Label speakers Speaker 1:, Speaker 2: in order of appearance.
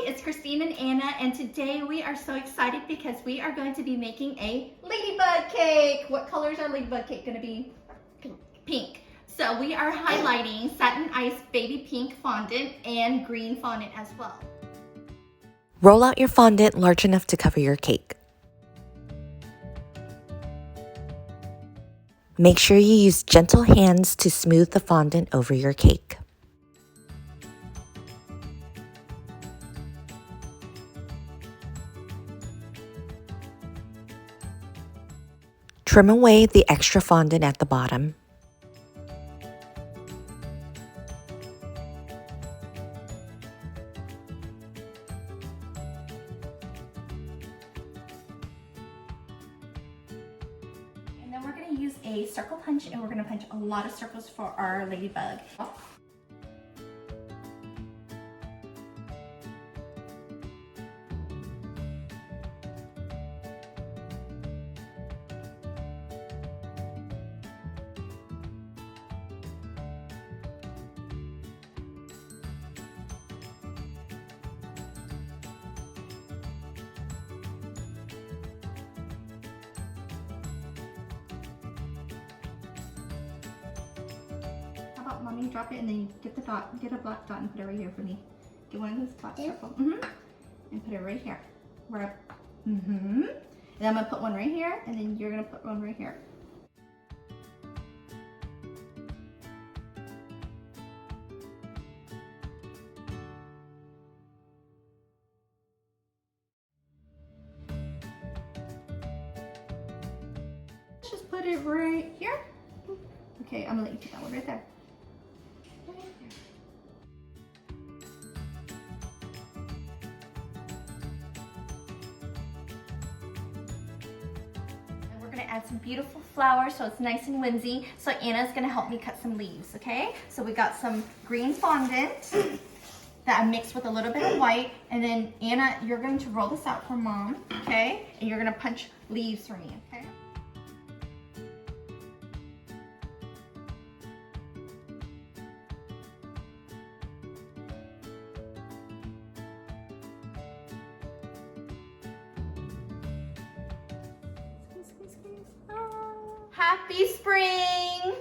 Speaker 1: it's Christine and Anna, and today we are so excited because we are going to be making a ladybug cake. What color is our ladybug cake going to be? Pink. So we are highlighting Satin Ice Baby Pink Fondant and green fondant as well.
Speaker 2: Roll out your fondant large enough to cover your cake. Make sure you use gentle hands to smooth the fondant over your cake. Trim away the extra fondant at the bottom.
Speaker 1: And then we're going to use a circle punch, and we're going to punch a lot of circles for our ladybug. How about mommy drop it and then you get the dot, get a black dot and put it right here for me. Get one of those black circles. And put it right here. Where and then I'm gonna put one right here, and then you're gonna put one right here. Let's just put it right here. Okay, I'm gonna let you put that one right there. Add some beautiful flowers so it's nice and whimsy. So Anna's gonna help me cut some leaves, okay? So we got some green fondant that I mixed with a little bit of white, and then Anna, you're going to roll this out for mom, okay? And you're gonna punch leaves for me, okay? Happy spring!